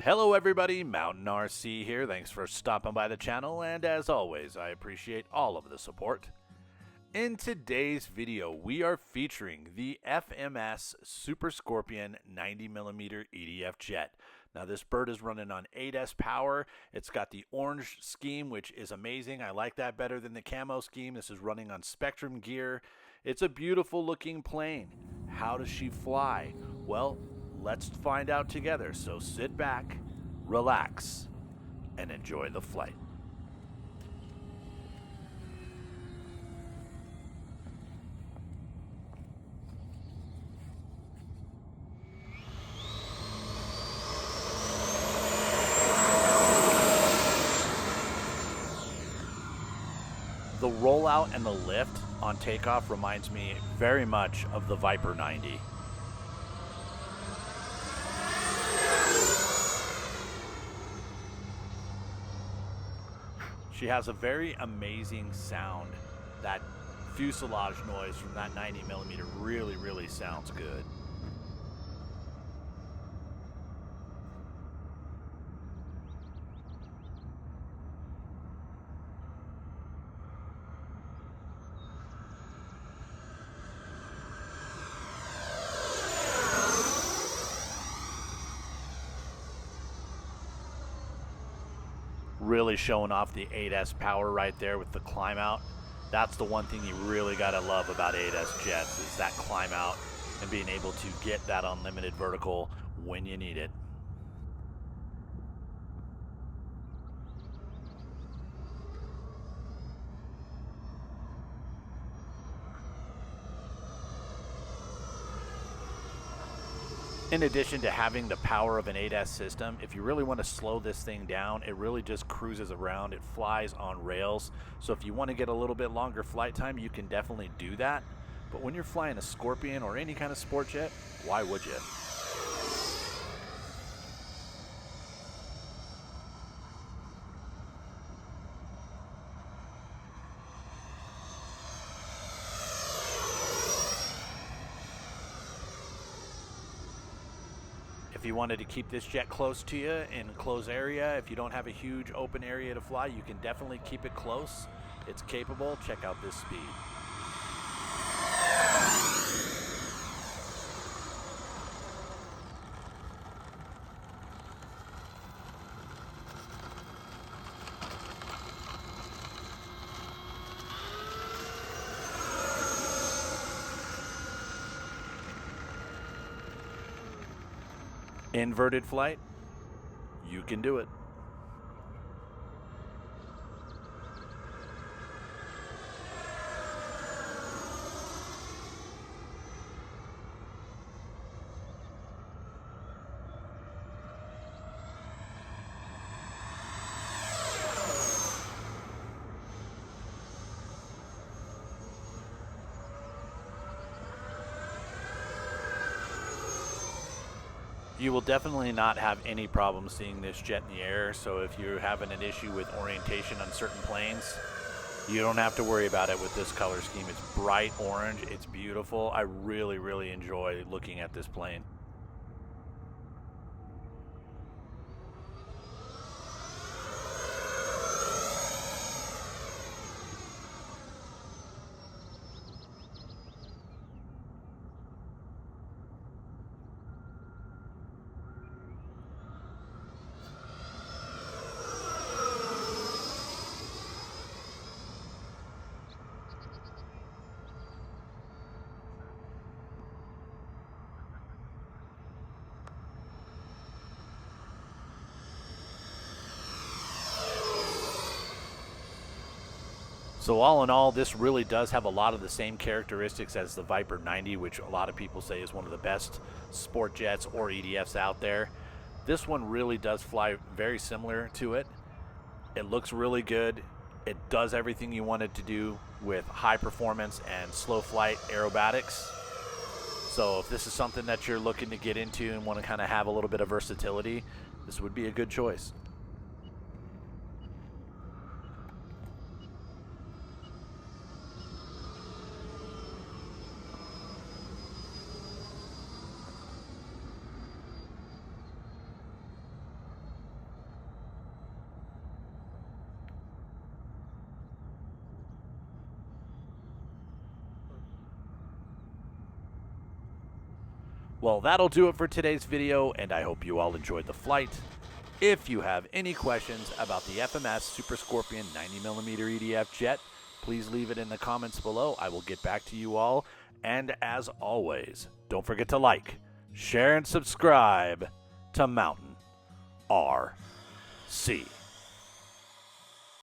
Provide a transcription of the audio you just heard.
Hello everybody, Mountain RC here. Thanks for stopping by the channel, and as always, I appreciate all of the support. In today's video, we are featuring the FMS Super Scorpion 90mm EDF jet. Now this bird is running on 8S power. It's got the orange scheme, which is amazing. I like that better than the camo scheme. This is running on Spectrum gear. It's a beautiful looking plane. How does she fly? Well, let's find out together. So sit back, relax, and enjoy the flight. The rollout and the lift on takeoff reminds me very much of the Viper 90. She has a very amazing sound. That fuselage noise from that 90mm really sounds good. Really showing off the 8S power right there with the climb out. That's the one thing you really gotta love about 8S jets is that climb out and being able to get that unlimited vertical when you need it. In addition to having the power of an 8S system, if you really want to slow this thing down, it really just cruises around. It flies on rails. So if you want to get a little bit longer flight time, you can definitely do that. But when you're flying a Scorpion or any kind of sport jet, why would you? If you wanted to keep this jet close to you in a closed area, if you don't have a huge open area to fly, you can definitely keep it close. It's capable. Check out this speed. Inverted flight, you can do it. You will definitely not have any problem seeing this jet in the air, so if you're having an issue with orientation on certain planes, you don't have to worry about it with this color scheme. It's bright orange, it's beautiful. I really enjoy looking at this plane. So all in all, this really does have a lot of the same characteristics as the Viper 90, which a lot of people say is one of the best sport jets or EDFs out there. This one really does fly very similar to it. It looks really good. It does everything you want it to do with high performance and slow flight aerobatics. So if this is something that you're looking to get into and want to kind of have a little bit of versatility, this would be a good choice. Well, that'll do it for today's video, and I hope you all enjoyed the flight. If you have any questions about the FMS Super Scorpion 90mm EDF jet, please leave it in the comments below. I will get back to you all. And as always, don't forget to like, share, and subscribe to Mountain RC.